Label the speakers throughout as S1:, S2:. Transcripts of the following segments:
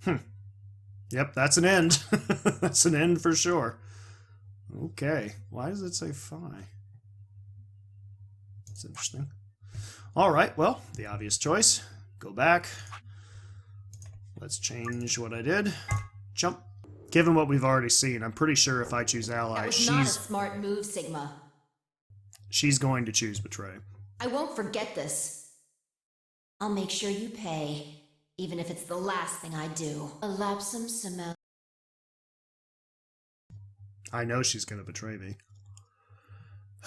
S1: Yep, that's an end. That's an end for sure. Okay, why does it say Phi? That's interesting. Alright, well, the obvious choice. Go back. Let's change what I did. Jump. Given what we've already seen, I'm pretty sure if I choose Ally,
S2: That was not a smart move, Sigma.
S1: she's going to choose Betray.
S2: I won't forget this. I'll make sure you pay, even if it's the last thing I do. A lapsum semel.
S1: I know she's going to betray me.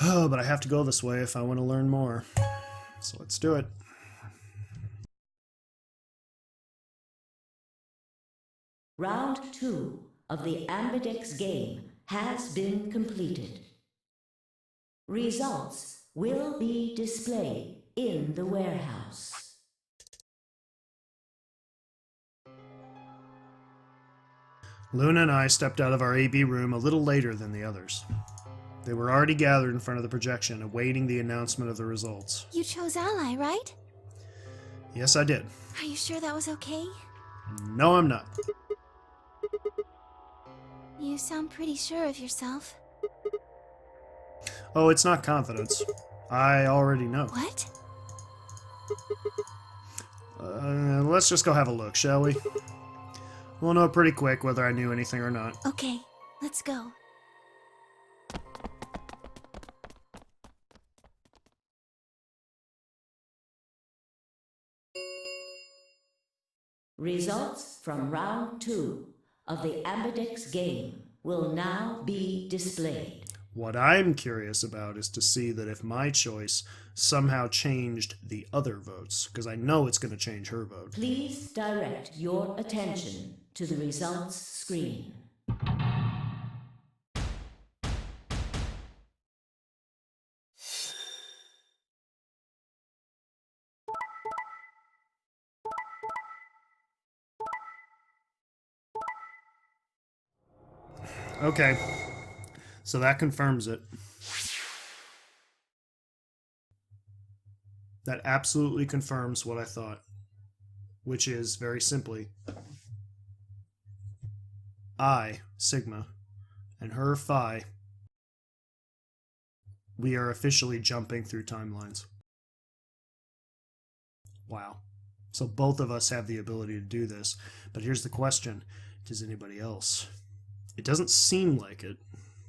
S1: Oh, but I have to go this way if I want to learn more. So let's do it.
S3: Round 2 of the Ambidex game has been completed. Results will be displayed in the warehouse.
S1: Luna and I stepped out of our AB room a little later than the others. They were already gathered in front of the projection, awaiting the announcement of the results.
S4: You chose Ally, right?
S1: Yes, I did.
S4: Are you sure that was okay?
S1: No, I'm not.
S4: You sound pretty sure of yourself.
S1: Oh, it's not confidence. I already know.
S4: What?
S1: Let's just go have a look, shall we? We'll know pretty quick whether I knew anything or not.
S4: Okay, let's go.
S3: Results from round 2 of the Ambidex game will now be displayed.
S1: What I'm curious about is to see that if my choice somehow changed the other votes, because I know it's going to change her vote.
S3: Please direct your attention to the results screen.
S1: Okay, so that confirms it. That absolutely confirms what I thought, which is, very simply, I, Sigma, and her, Phi, we are officially jumping through timelines. Wow. So both of us have the ability to do this, but here's the question, does anybody else? It doesn't seem like it,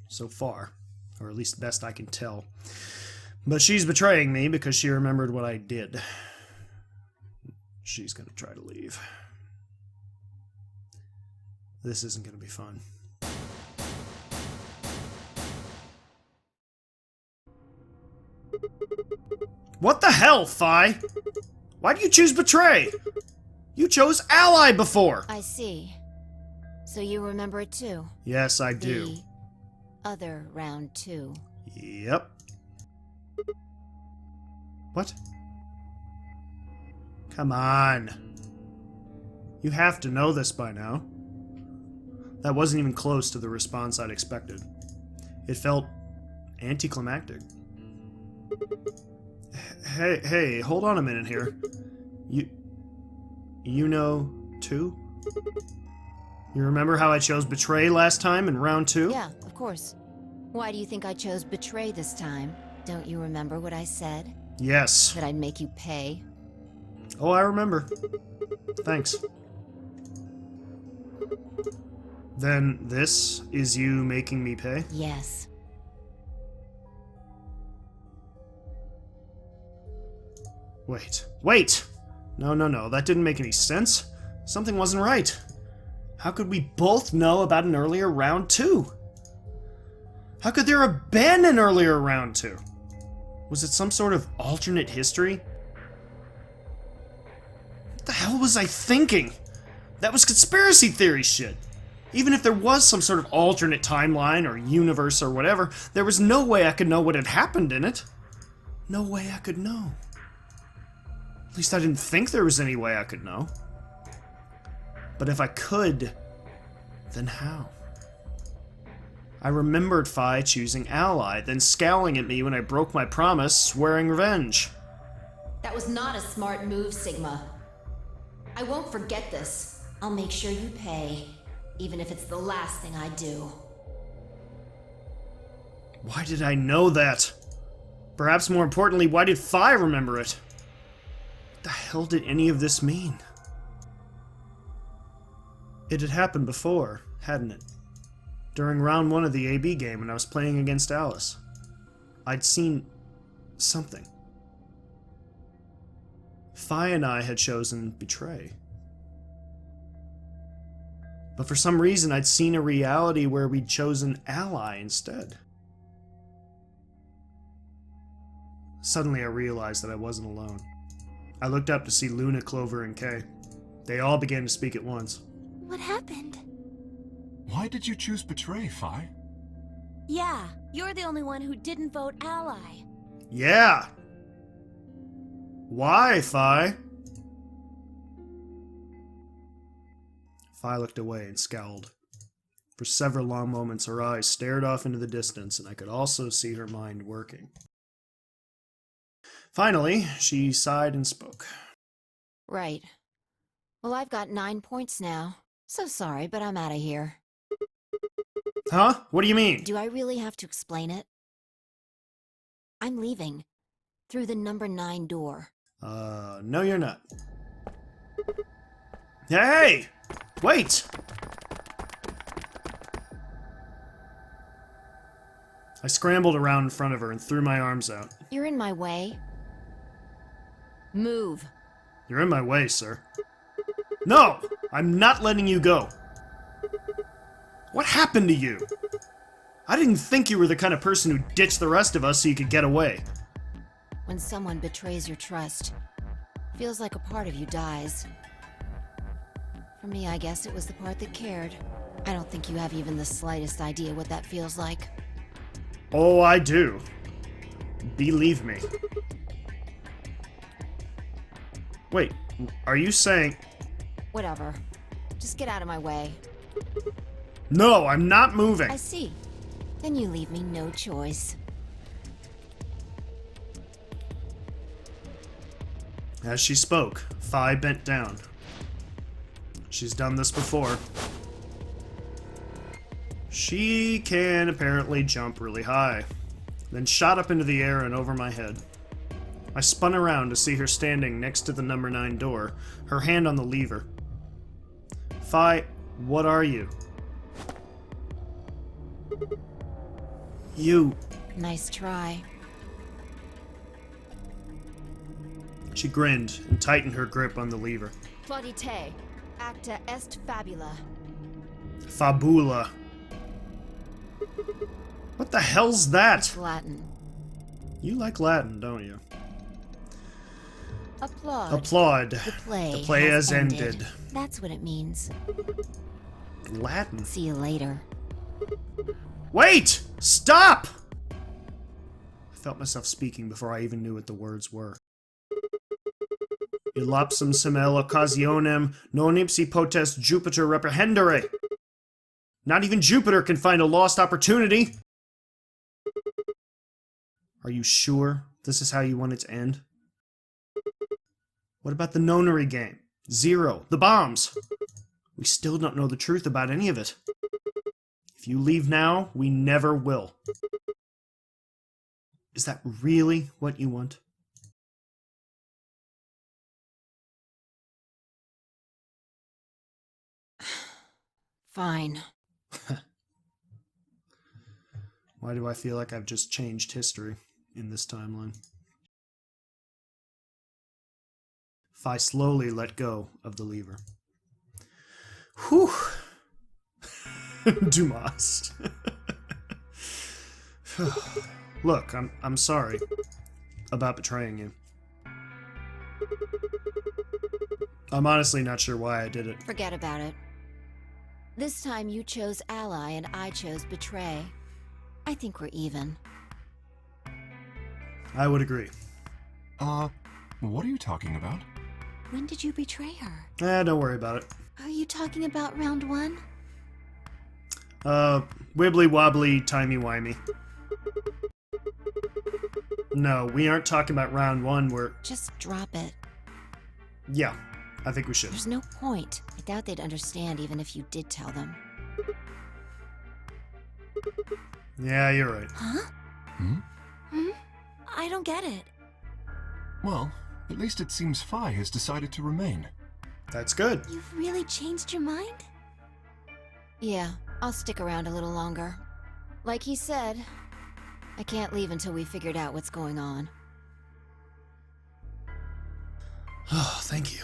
S1: so far, or at least best I can tell. But she's betraying me because she remembered what I did. She's gonna try to leave. This isn't gonna be fun. What the hell, Phi? Why'd you choose Betray? You chose Ally before!
S2: I see. So you remember it too?
S1: Yes, I do.
S2: The other round 2.
S1: Yep. What? Come on. You have to know this by now. That wasn't even close to the response I'd expected. It felt anticlimactic. Hey, hold on a minute here. You know too? You remember how I chose Betray last time in round 2?
S2: Yeah, of course. Why do you think I chose Betray this time? Don't you remember what I said?
S1: Yes.
S2: That I'd make you pay?
S1: Oh, I remember. Thanks. Then this is you making me pay?
S2: Yes.
S1: Wait! No, that didn't make any sense. Something wasn't right. How could we both know about an earlier round 2? How could there have been an earlier round 2? Was it some sort of alternate history? What the hell was I thinking? That was conspiracy theory shit. Even if there was some sort of alternate timeline or universe or whatever, there was no way I could know what had happened in it. No way I could know. At least I didn't think there was any way I could know. But if I could, then how? I remembered Phi choosing Ally, then scowling at me when I broke my promise, swearing revenge.
S2: That was not a smart move, Sigma. I won't forget this. I'll make sure you pay, even if it's the last thing I do.
S1: Why did I know that? Perhaps more importantly, why did Phi remember it? What the hell did any of this mean? It had happened before, hadn't it? During round 1 of the AB game when I was playing against Alice. I'd seen something. Phi and I had chosen Betray. But for some reason I'd seen a reality where we'd chosen Ally instead. Suddenly I realized that I wasn't alone. I looked up to see Luna, Clover, and Kay. They all began to speak at once.
S4: What happened?
S5: Why did you choose Betray, Phi?
S6: Yeah, you're the only one who didn't vote Ally.
S1: Yeah! Why, Phi? Phi looked away and scowled. For several long moments her eyes stared off into the distance, and I could also see her mind working. Finally, she sighed and spoke.
S2: Right. Well, I've got 9 points now. So sorry, but I'm out of here.
S1: Huh? What do you mean?
S2: Do I really have to explain it? I'm leaving. Through the number 9 door.
S1: No you're not. Hey! Wait! I scrambled around in front of her and threw my arms out.
S2: You're in my way. Move.
S1: You're in my way, sir. No! I'm not letting you go. What happened to you? I didn't think you were the kind of person who ditched the rest of us so you could get away.
S2: When someone betrays your trust, feels like a part of you dies. For me, I guess it was the part that cared. I don't think you have even the slightest idea what that feels like.
S1: Oh, I do. Believe me. Wait, are you saying...
S2: Whatever. Just get out of my way.
S1: No, I'm not moving.
S2: I see. Then you leave me no choice.
S1: As she spoke, Phi bent down. She's done this before. She can apparently jump really high, then shot up into the air and over my head. I spun around to see her standing next to the number 9 door, her hand on the lever. Phi, what are you? You...
S2: Nice try.
S1: She grinned and tightened her grip on the lever.
S2: Plaudite, acta est fabula.
S1: Fabula. What the hell's that?
S2: Latin.
S1: You like Latin, don't you?
S2: Applaud.
S1: Applaud.
S2: The
S1: play has ended.
S2: That's what it means.
S1: Latin.
S2: See you later.
S1: Wait! Stop! I felt myself speaking before I even knew what the words were. Ilapsum semel occasionem non ipsi potest Jupiter reprehendere. Not even Jupiter can find a lost opportunity. Are you sure this is how you want it to end? What about the nonary game? Zero. The bombs. We still don't know the truth about any of it. If you leave now, we never will. Is that really what you want?
S2: Fine.
S1: Why do I feel like I've just changed history in this timeline? Phi slowly let go of the lever. Whew. Dumas. Look, I'm sorry about betraying you. I'm honestly not sure why I did it.
S2: Forget about it. This time you chose Ally and I chose Betray. I think we're even.
S1: I would agree.
S5: What are you talking about?
S4: When did you betray her?
S1: Don't worry about it.
S4: Are you talking about round 1?
S1: Wibbly wobbly, timey wimey. No, we aren't talking about round 1, we're...
S2: Just drop it.
S1: Yeah, I think we should.
S2: There's no point. I doubt they'd understand even if you did tell them.
S1: Yeah, you're right.
S6: Huh? I don't get it.
S5: Well, at least it seems Phi has decided to remain.
S1: That's good.
S4: You've really changed your mind?
S2: Yeah, I'll stick around a little longer. Like he said, I can't leave until we figured out what's going on.
S1: Oh, thank you.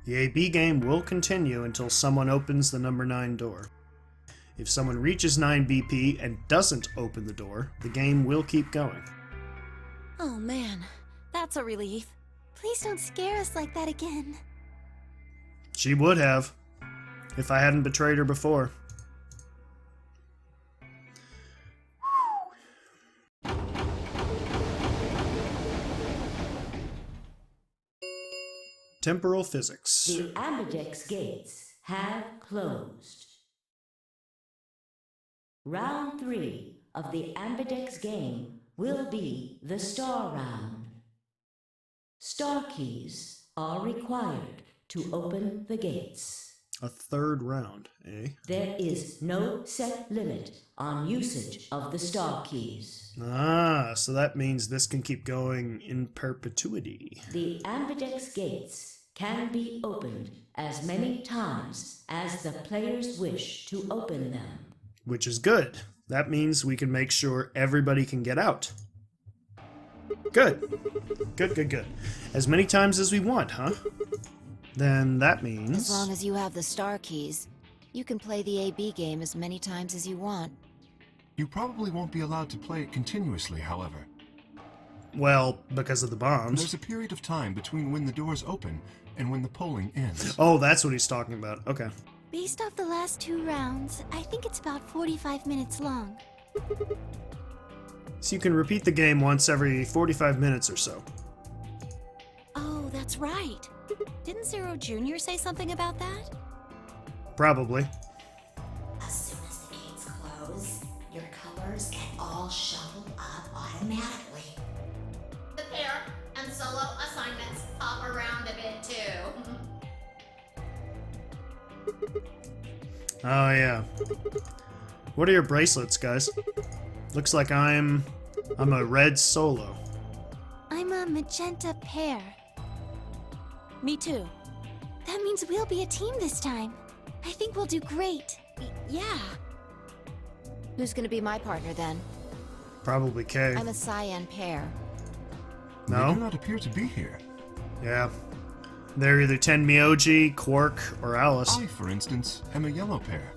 S1: The AB game will continue until someone opens the number 9 door. If someone reaches 9 BP and doesn't open the door, the game will keep going.
S6: Oh man, that's a relief.
S4: Please don't scare us like that again.
S1: She would have, if I hadn't betrayed her before. Temporal physics.
S3: The Ambidex gates have closed. Round 3 of the Ambidex game will be the Star Round. Star keys are required to open the gates.
S1: A third round, eh?
S3: There is no set limit on usage of the Star keys.
S1: Ah, so that means this can keep going in perpetuity.
S3: The Ambidex gates can be opened as many times as the players wish to open them.
S1: Which is good. That means we can make sure everybody can get out. Good. Good. As many times as we want, huh? Then that means...
S2: As long as you have the star keys, you can play the AB game as many times as you want.
S5: You probably won't be allowed to play it continuously, however.
S1: Well, because of the bombs.
S5: There's a period of time between when the doors open and when the polling ends.
S1: Oh, that's what he's talking about. Okay.
S4: Based off the last 2 rounds, I think it's about 45 minutes long.
S1: So you can repeat the game once every 45 minutes or so.
S6: Oh, that's right. Didn't Zero Jr. say something about that?
S1: Probably.
S7: As soon as the gates close, your colors can all shuffle up automatically.
S8: The pair and solo assignments hop around a bit too.
S1: Oh, yeah. What are your bracelets, guys? Looks like I'm a red solo.
S4: I'm a magenta pair.
S6: Me too.
S4: That means we'll be a team this time. I think we'll do great.
S6: Yeah.
S2: Who's gonna be my partner then?
S1: Probably K.
S2: I'm a cyan pair.
S5: They
S1: No?
S5: do not appear to be here.
S1: Yeah. They're either Tenmyoji, Quark, or Alice.
S5: I, for instance, am a yellow pair.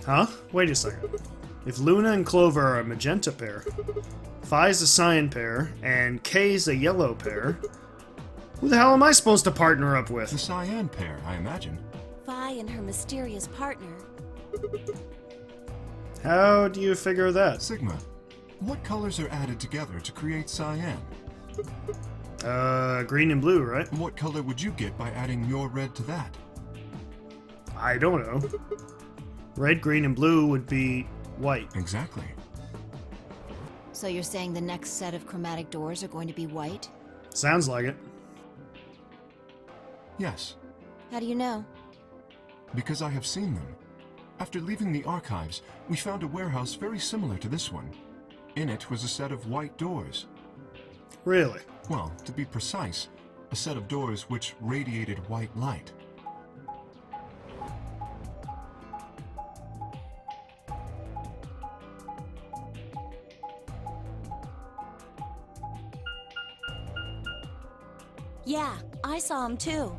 S1: Huh? Wait a second. If Luna and Clover are a magenta pair, Phi's a cyan pair, and K's a yellow pair, who the hell am I supposed to partner up
S5: The
S1: with?
S5: cyan pair, I imagine.
S6: Phi and her mysterious partner.
S1: How do you figure that?
S5: Sigma, what colors are added together to create cyan?
S1: Green and blue, right?
S5: What color would you get by adding your red to that?
S1: I don't know. Red, green, and blue would be white.
S5: Exactly.
S2: So you're saying the next set of chromatic doors are going to be white?
S1: Sounds like it.
S5: Yes,
S2: How do you know?
S5: because I have seen them. After leaving the archives, we found a warehouse very similar to this one. In it was a set of white doors.
S1: Really?
S5: Well, to be precise, a set of doors which radiated white light.
S6: Yeah, I saw him too.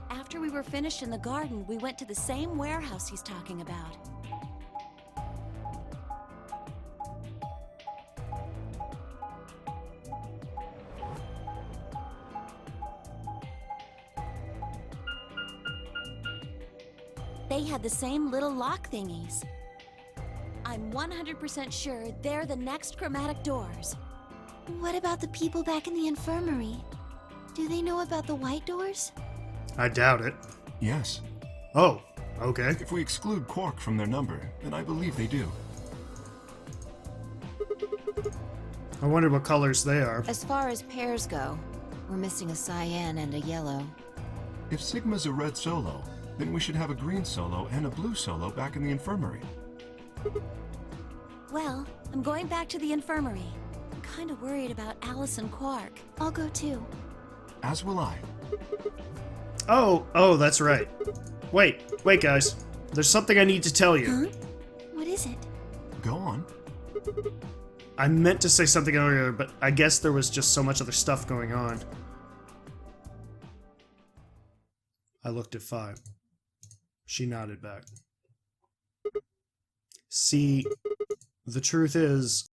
S6: After we were finished in the garden, we went to the same warehouse he's talking about. They had the same little lock thingies. I'm 100% sure they're the next chromatic doors.
S4: What about the people back in the infirmary? Do they know about the white doors?
S1: I doubt it.
S5: Yes.
S1: Oh, okay.
S5: If we exclude Quark from their number, then I believe they do.
S1: I wonder what colors they are.
S2: As far as pairs go, We're missing a cyan and a yellow.
S5: If Sigma's a red solo, then we should have a green solo and a blue solo back in the infirmary.
S6: Well, I'm going back to the infirmary. I'm kind of worried about Alice and Quark.
S4: I'll go too.
S5: As will I.
S1: Oh, that's right. Wait, guys. There's something I need to tell you.
S4: Huh? What is it?
S5: Go on.
S1: I meant to say something earlier, but I guess there was just so much other stuff going on. I looked at 5. She nodded back. See, the truth is...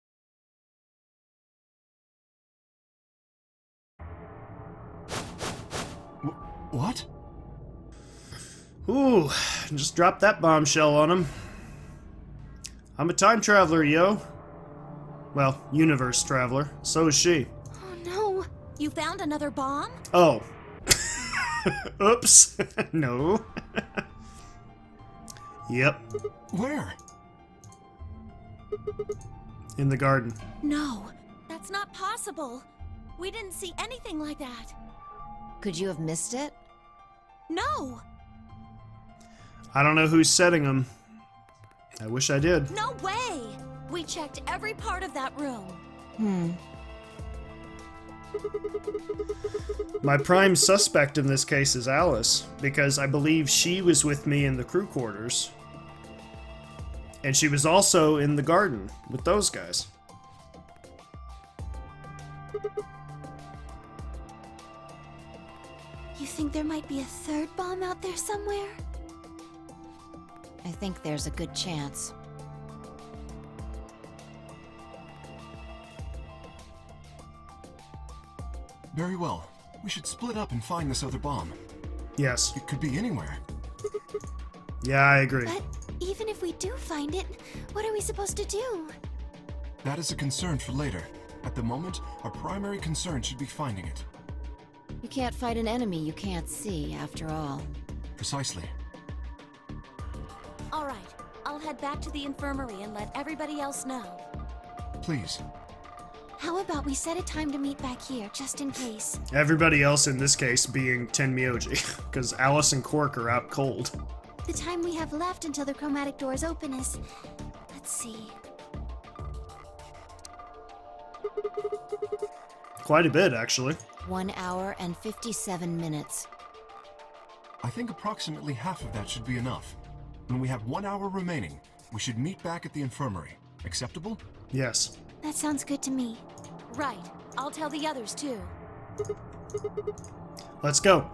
S5: What?
S1: Ooh, just dropped that bombshell on him. I'm a time traveler, yo. Well, universe traveler. So is she.
S4: Oh no.
S6: You found another bomb?
S1: Oh. Oops. No. Yep.
S5: Where?
S1: In the garden.
S6: No, that's not possible. We didn't see anything like that.
S2: Could you have missed it?
S6: No,
S1: I don't know who's setting them. I wish I did.
S6: no way! We checked every part of that room.
S1: My prime suspect in this case is Alice, because I believe she was with me in the crew quarters. And she was also in the garden with those guys.
S4: You think there might be a third bomb out there somewhere?
S2: I think there's a good chance.
S5: Very well. We should split up and find this other bomb.
S1: Yes.
S5: It could be anywhere.
S1: Yeah, I agree.
S4: But even if we do find it, what are we supposed to do?
S5: That is a concern for later. At the moment, our primary concern should be finding it.
S2: You can't fight an enemy you can't see, after all.
S5: Precisely.
S6: All right, I'll head back to the infirmary and let everybody else know.
S5: Please.
S4: How about we set a time to meet back here, just in case?
S1: Everybody else in this case being Tenmyoji, because Alice and Quark are out cold.
S4: The time we have left until the chromatic doors open is... Let's see...
S1: Quite a bit, actually.
S2: 1 hour and 57 minutes.
S5: I think approximately half of that should be enough. When we have 1 hour remaining, we should meet back at the infirmary. Acceptable?
S1: Yes.
S4: That sounds good to me.
S6: Right, I'll tell the others too.
S1: Let's go.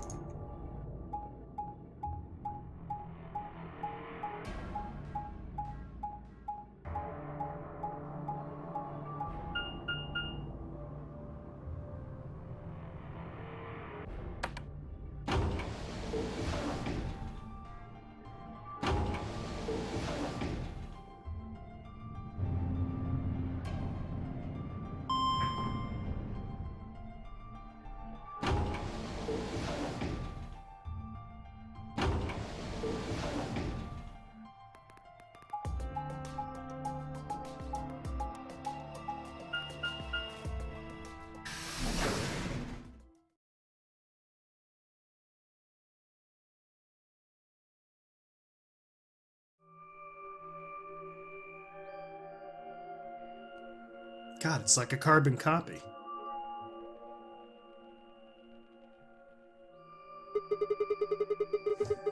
S1: God, it's like a carbon copy.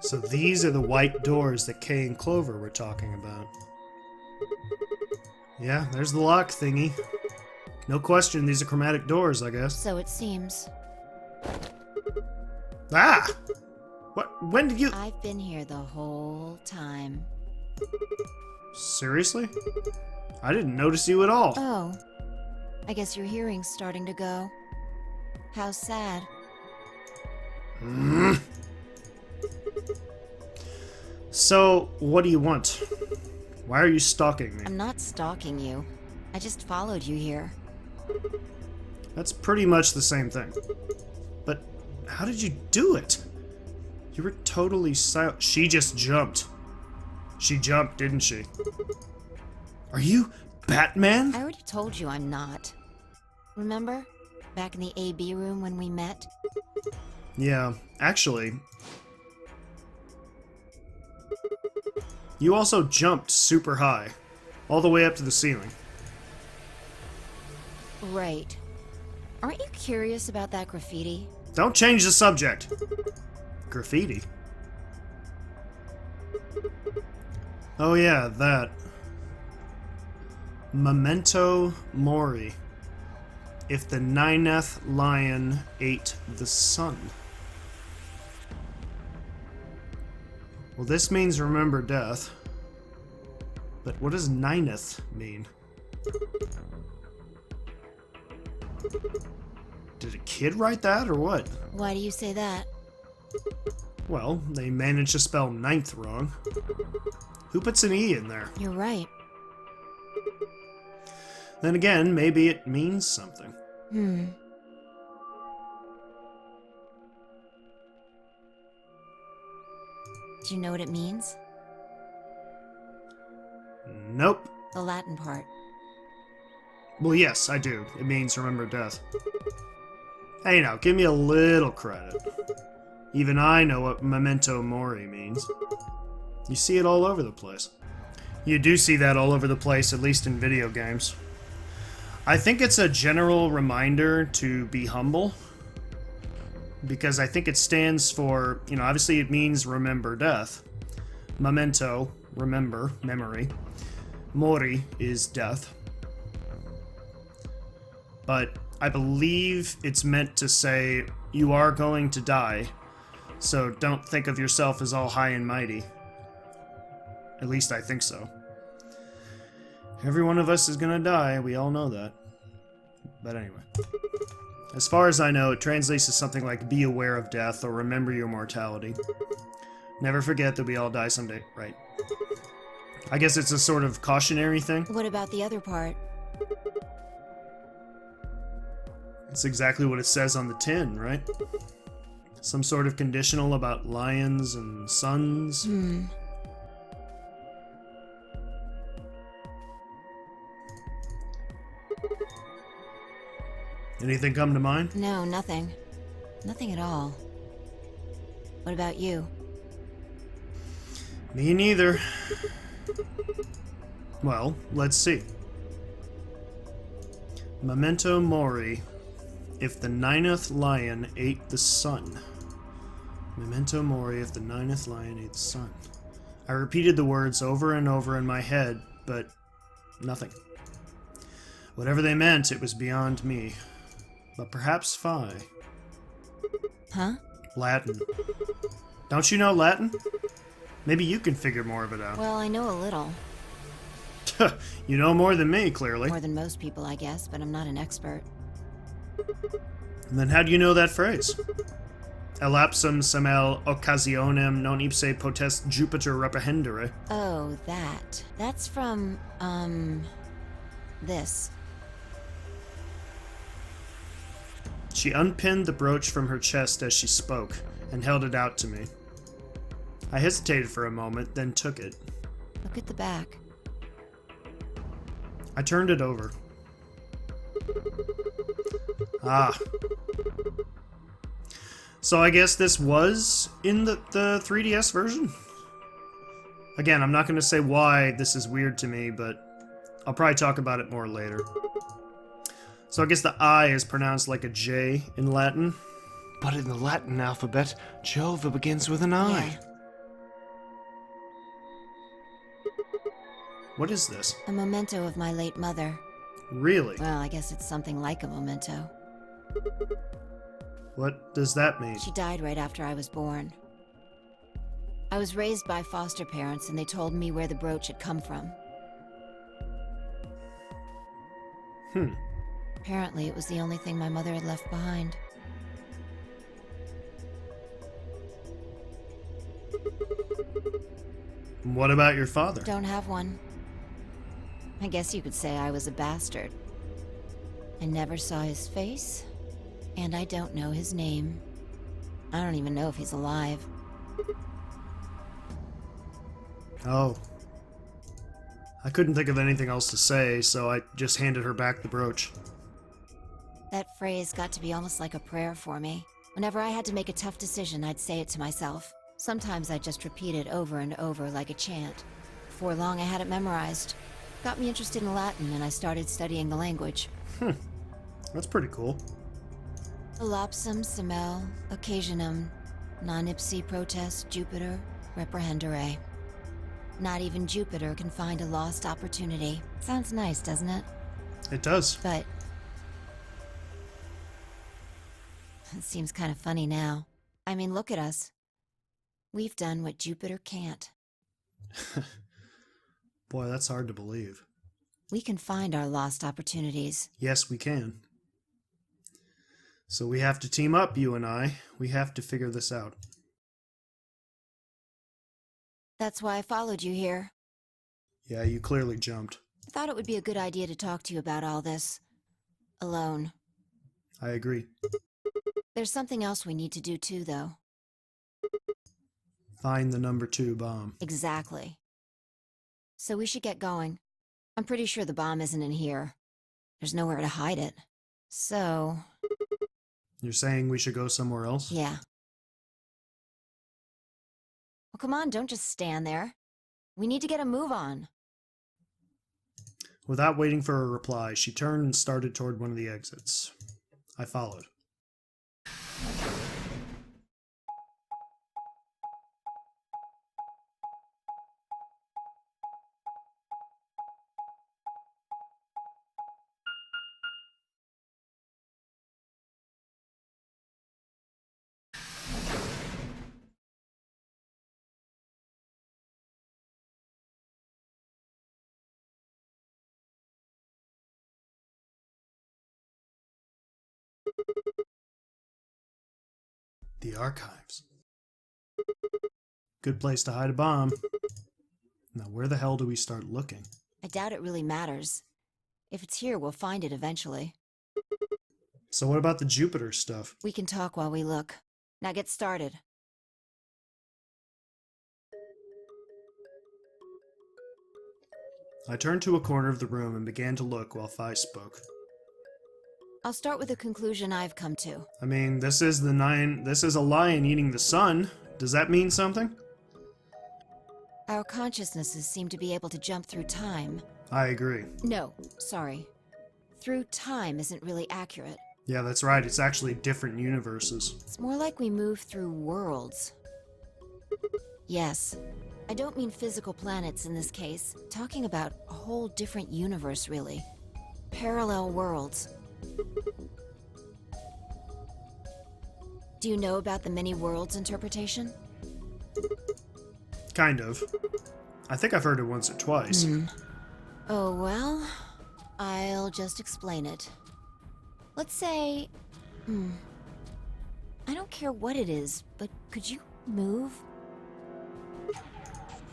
S1: So these are the white doors that Kay and Clover were talking about. Yeah, there's the lock thingy. No question, these are chromatic doors, I guess.
S2: So it seems.
S1: Ah! What? When did you...
S2: I've been here the whole time.
S1: Seriously? I didn't notice you at all.
S2: Oh. I guess your hearing's starting to go. How sad.
S1: So, what do you want? Why are you stalking me?
S2: I'm not stalking you. I just followed you here.
S1: That's pretty much the same thing. But how did you do it? You were totally silent. She just jumped. She jumped, didn't she? Are you Batman?
S2: I already told you I'm not. Remember? Back in the AB room when we met?
S1: Yeah, actually, you also jumped super high, all the way up to the ceiling.
S2: Right. Aren't you curious about that graffiti?
S1: Don't change the subject. Graffiti. Oh yeah, that. Memento Mori. If the nineth lion ate the sun. Well, this means remember death. But what does nineth mean? Did a kid write that, or what?
S2: Why do you say that?
S1: Well, they managed to spell ninth wrong. Who puts an E in there?
S2: You're right.
S1: Then again, maybe it means something.
S2: Hmm. Do you know what it means?
S1: Nope.
S2: The Latin part.
S1: Well, yes, I do. It means remember death. Hey now, give me a little credit. Even I know what memento mori means. You see it all over the place. You do see that all over the place, at least in video games. I think it's a general reminder to be humble. Because I think it stands for, obviously it means remember death. Memento, remember, memory. Mori is death. But I believe it's meant to say you are going to die, so don't think of yourself as all high and mighty. At least I think so. Every one of us is gonna die, we all know that. But anyway. As far as I know, it translates to something like be aware of death or remember your mortality. Never forget that we all die someday, right? I guess it's a sort of cautionary thing.
S2: What about the other part?
S1: It's exactly what it says on the tin, right? Some sort of conditional about lions and suns. Anything come to mind?
S2: No, nothing. Nothing at all. What about you?
S1: Me neither. Well, let's see. Memento mori. If the ninth lion ate the sun. Memento mori if the ninth lion ate the sun. I repeated the words over and over in my head, but nothing. Whatever they meant, it was beyond me. But perhaps Phi.
S2: Huh?
S1: Latin. Don't you know Latin? Maybe you can figure more of it out.
S2: Well, I know a little.
S1: You know more than me, clearly.
S2: More than most people, I guess, but I'm not an expert.
S1: And then how do you know that phrase? Elapsum semel occasionem non ipse potest Jupiter reprehendere.
S2: Oh, that. That's from, this.
S1: She unpinned the brooch from her chest as she spoke, and held it out to me. I hesitated for a moment, then took it.
S2: Look at the back.
S1: I turned it over. Ah. So I guess this was in the 3DS version? Again, I'm not going to say why this is weird to me, but I'll probably talk about it more later. So I guess the I is pronounced like a J in Latin. But in the Latin alphabet, Jehovah begins with an I.
S2: Yeah.
S1: What is this?
S2: A memento of my late mother.
S1: Really?
S2: Well, I guess it's something like a memento.
S1: What does that mean?
S2: She died right after I was born. I was raised by foster parents, and they told me where the brooch had come from. Apparently, it was the only thing my mother had left behind.
S1: What about your father?
S2: Don't have one. I guess you could say I was a bastard. I never saw his face, and I don't know his name. I don't even know if he's alive.
S1: Oh. I couldn't think of anything else to say, so I just handed her back the brooch.
S2: That phrase got to be almost like a prayer for me. Whenever I had to make a tough decision, I'd say it to myself. Sometimes I'd just repeat it over and over like a chant. Before long, I had it memorized. Got me interested in Latin, and I started studying the language.
S1: That's pretty cool.
S2: Elapsum semel occasionum non ipsi protest Jupiter reprehendere. Not even Jupiter can find a lost opportunity. Sounds nice, doesn't it?
S1: It does.
S2: But it seems kind of funny now. I mean, look at us. We've done what Jupiter can't.
S1: Boy, that's hard to believe.
S2: We can find our lost opportunities.
S1: Yes, we can. So we have to team up, you and I. We have to figure this out.
S2: That's why I followed you here.
S1: Yeah, you clearly jumped.
S2: I thought it would be a good idea to talk to you about all this. Alone.
S1: I agree.
S2: There's something else we need to do too, though.
S1: Find the number 2 bomb.
S2: Exactly. So we should get going. I'm pretty sure the bomb isn't in here. There's nowhere to hide it. So...
S1: You're saying we should go somewhere else?
S2: yeah. Well, come on, don't just stand there. We need to get a move on.
S1: Without waiting for a reply, she turned and started toward one of the exits. I followed. The archives. Good place to hide a bomb. Now, where the hell do we start looking?
S2: I doubt it really matters. If it's here, we'll find it eventually.
S1: So what about the Jupiter stuff?
S2: We can talk while we look. Now get started.
S1: I turned to a corner of the room and began to look while Fi spoke.
S2: I'll start with the conclusion I've come to.
S1: I mean, this is a lion eating the sun. Does that mean something?
S2: Our consciousnesses seem to be able to jump through time.
S1: I agree.
S2: No, sorry. Through time isn't really accurate.
S1: Yeah, that's right. It's actually different universes.
S2: It's more like we move through worlds. Yes. I don't mean physical planets in this case. Talking about a whole different universe, really. Parallel worlds. Do you know about the many worlds interpretation?
S1: Kind of. I think I've heard it once or twice.
S2: Oh, well, I'll just explain it. Let's say... I don't care what it is, but could you move?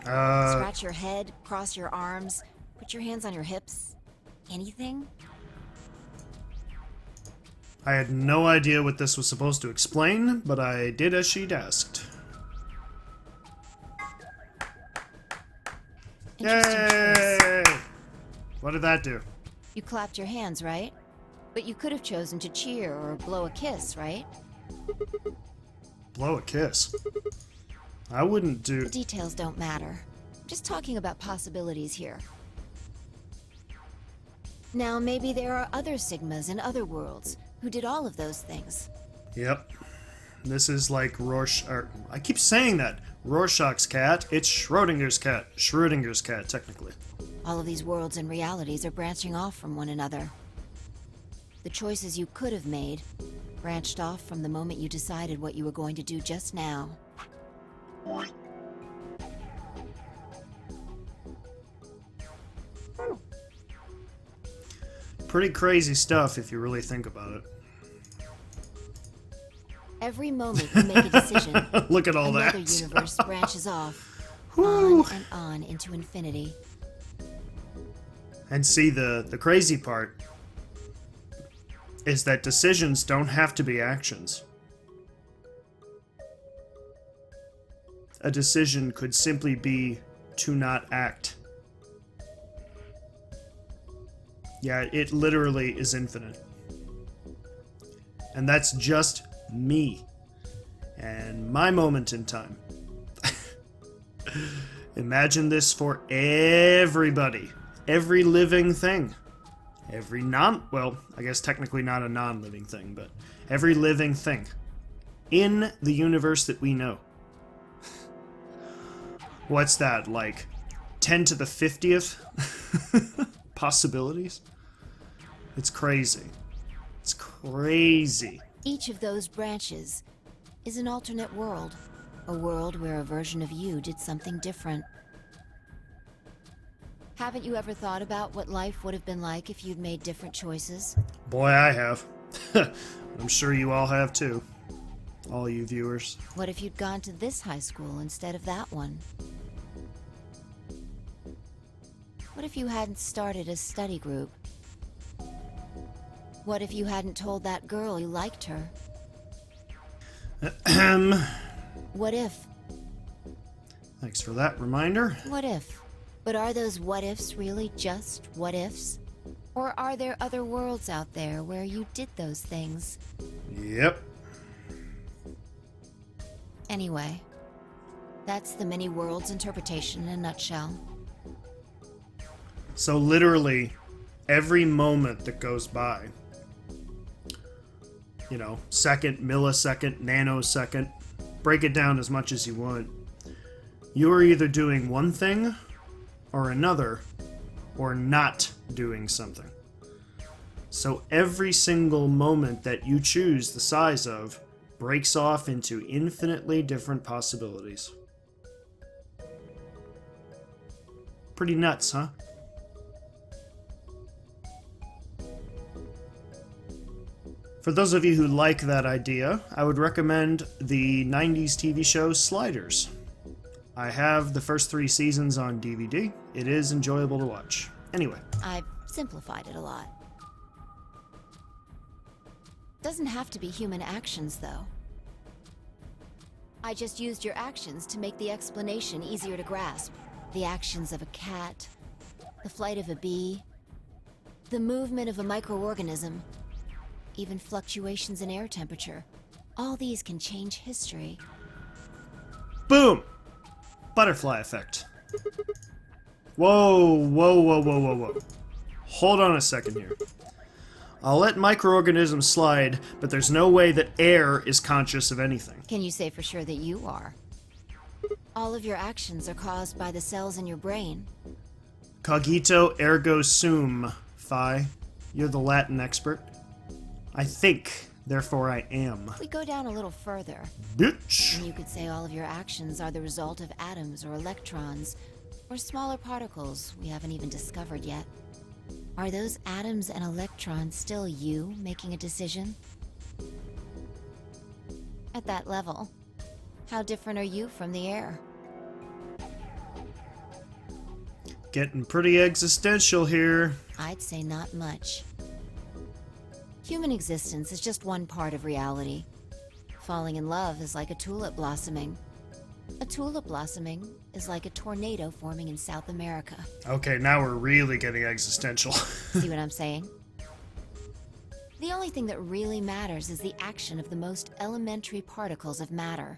S2: Scratch your head, cross your arms, put your hands on your hips. Anything?
S1: I had no idea what this was supposed to explain, but I did as she'd asked.
S2: Interesting choice.
S1: Yay! What did that do?
S2: You clapped your hands, right? But you could have chosen to cheer or blow a kiss, right?
S1: Blow a kiss. I wouldn't do...
S2: The details don't matter. I'm just talking about possibilities here. Now, maybe there are other Sigmas in other worlds who did all of those things.
S1: Yep. This is like Rorschach... I keep saying that. Rorschach's cat. It's Schrodinger's cat. Schrodinger's cat, technically.
S2: All of these worlds and realities are branching off from one another. The choices you could have made branched off from the moment you decided what you were going to do just now.
S1: Pretty crazy stuff if you really think about it.
S2: Every moment you make a decision,
S1: Look at all
S2: another
S1: that.
S2: universe branches off,
S1: Whew.
S2: on and on into infinity.
S1: And see, the crazy part is that decisions don't have to be actions. A decision could simply be to not act. Yeah, it literally is infinite. And that's just me. And my moment in time. Imagine this for everybody. Every living thing. Every well, I guess technically not a non-living thing, but every living thing in the universe that we know. What's that, like 10 to the 50th possibilities? It's crazy. It's crazy.
S2: Each of those branches is an alternate world. A world where a version of you did something different. Haven't you ever thought about what life would have been like if you'd made different choices?
S1: Boy, I have. I'm sure you all have too. All you viewers.
S2: What if you'd gone to this high school instead of that one? What if you hadn't started a study group? What if you hadn't told that girl you liked her? What if?
S1: Thanks for that reminder.
S2: What if? But are those what ifs really just what ifs? Or are there other worlds out there where you did those things?
S1: Yep.
S2: Anyway, that's the many worlds interpretation in a nutshell.
S1: So literally, every moment that goes by, you know, second, millisecond, nanosecond, break it down as much as you want, you are either doing one thing or another, or not doing something. So every single moment that you choose the size of breaks off into infinitely different possibilities. Pretty nuts, huh? For those of you who like that idea, I would recommend the 90s TV show Sliders. I have the first 3 seasons on DVD. It is enjoyable to watch. Anyway.
S2: I've simplified it a lot. Doesn't have to be human actions, though. I just used your actions to make the explanation easier to grasp. The actions of a cat, the flight of a bee, the movement of a microorganism, even fluctuations in air temperature. All these can change history.
S1: Boom! Butterfly effect. Whoa, whoa, whoa, whoa, whoa, whoa. Hold on a second here. I'll let microorganisms slide, but there's no way that air is conscious of anything.
S2: Can you say for sure that you are? All of your actions are caused by the cells in your brain.
S1: Cogito ergo sum, Phi. You're the Latin expert. I think, therefore I am.
S2: We go down a little further.
S1: Bitch!
S2: And you could say all of your actions are the result of atoms or electrons, or smaller particles we haven't even discovered yet. Are those atoms and electrons still you making a decision? At that level, how different are you from the air?
S1: Getting pretty existential here.
S2: I'd say not much. Human existence is just one part of reality. Falling in love is like a tulip blossoming. A tulip blossoming is like a tornado forming in South America.
S1: Okay, now we're really getting existential.
S2: See what I'm saying? The only thing that really matters is the action of the most elementary particles of matter.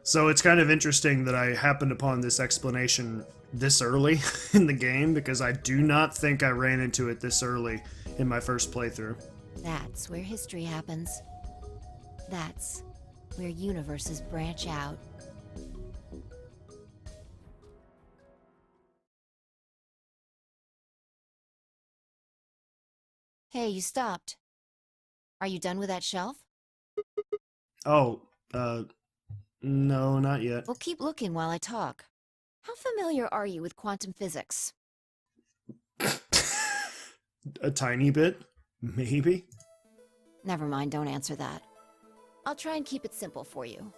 S1: So it's kind of interesting that I happened upon this explanation this early in the game, because I do not think I ran into it this early in my first playthrough.
S2: That's where history happens. That's where universes branch out. Hey, you stopped. Are you done with that shelf?
S1: Oh, no, not yet.
S2: Well, keep looking while I talk. How familiar are you with quantum physics?
S1: A tiny bit, maybe?
S2: Never mind, don't answer that. I'll try and keep it simple for you.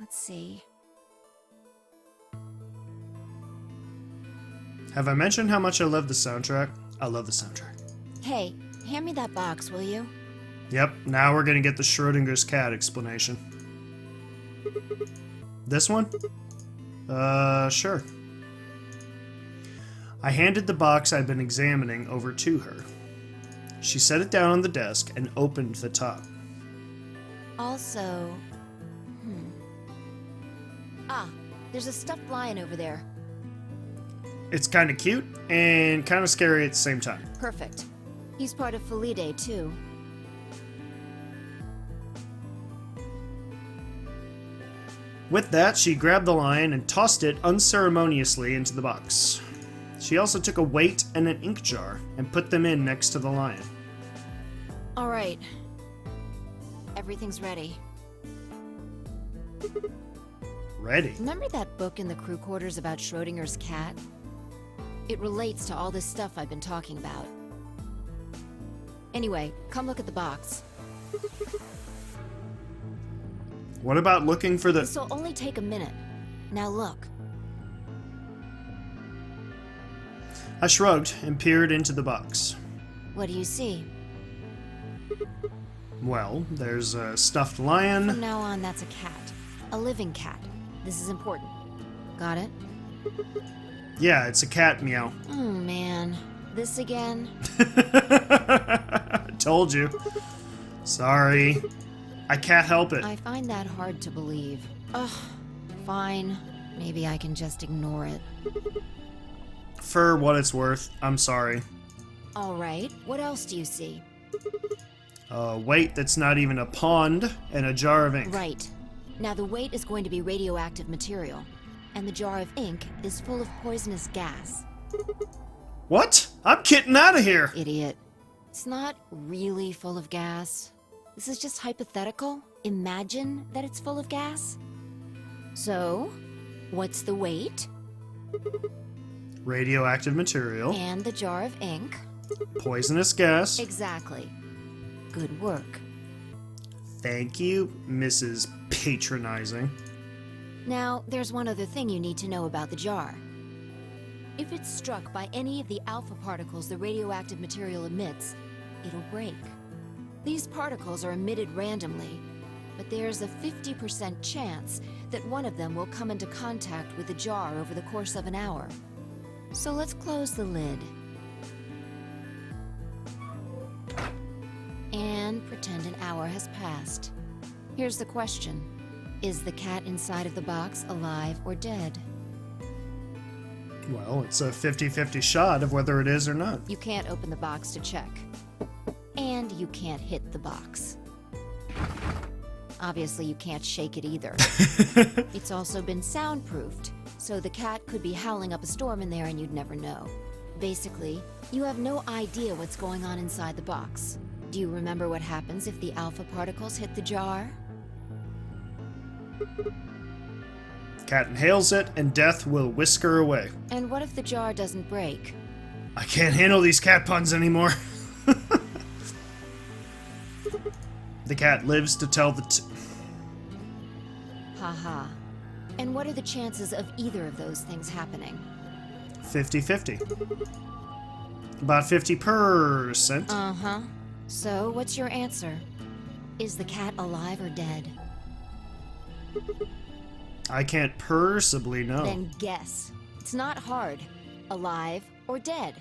S2: Let's see.
S1: Have I mentioned how much I love the soundtrack? I love the soundtrack.
S2: Hey, hand me that box, will you?
S1: Yep, now we're gonna get the Schrodinger's cat explanation. This one? Sure. I handed the box I'd been examining over to her. She set it down on the desk and opened the top.
S2: Also... Ah, there's a stuffed lion over there.
S1: It's kind of cute and kind of scary at the same time.
S2: Perfect. He's part of Felidae, too.
S1: With that, she grabbed the lion and tossed it unceremoniously into the box. She also took a weight and an ink jar and put them in next to the lion.
S2: All right. Everything's ready.
S1: Ready?
S2: Remember that book in the crew quarters about Schrodinger's cat? It relates to all this stuff I've been talking about. Anyway, come look at the box.
S1: What about looking for the...
S2: This'll only take a minute. Now look.
S1: I shrugged and peered into the box.
S2: What do you see?
S1: Well, there's a stuffed
S2: From
S1: lion.
S2: now on, that's a cat. A living cat. This is important. Got it?
S1: Yeah, it's a cat, meow.
S2: Oh, man. This again?
S1: Told you. Sorry. I can't help it.
S2: I find that hard to believe. Ugh. Fine. Maybe I can just ignore it.
S1: For what it's worth, I'm sorry.
S2: All right. What else do you see?
S1: A weight that's not even a pond and a jar of ink.
S2: Right. Now the weight is going to be radioactive material, and the jar of ink is full of poisonous gas.
S1: What? I'm getting out of here!
S2: Idiot. It's not really full of gas. This is just hypothetical. Imagine that it's full of gas. So, what's the weight?
S1: Radioactive material.
S2: And the jar of ink?
S1: Poisonous gas.
S2: Exactly. Good work.
S1: Thank you, Mrs. Patronizing.
S2: Now, there's one other thing you need to know about the jar. If it's struck by any of the alpha particles the radioactive material emits, it'll break. These particles are emitted randomly, but there's a 50% chance that one of them will come into contact with the jar over the course of an hour. So let's close the lid. And pretend an hour has passed. Here's the question. Is the cat inside of the box alive or dead?
S1: Well, it's a 50-50 shot of whether it is or not.
S2: You can't open the box to check. And you can't hit the box. Obviously, you can't shake it either. It's also been soundproofed, so the cat could be howling up a storm in there and you'd never know. Basically, you have no idea what's going on inside the box. Do you remember what happens if the alpha particles hit the jar?
S1: Cat inhales it, and death will whisk her away.
S2: And what if the jar doesn't break?
S1: I can't handle these cat puns anymore. The cat lives to tell the
S2: Haha. And what are the chances of either of those things happening?
S1: 50-50. About 50%.
S2: Uh-huh. So, what's your answer? Is the cat alive or dead?
S1: I can't possibly know.
S2: Then guess. It's not hard. Alive or dead?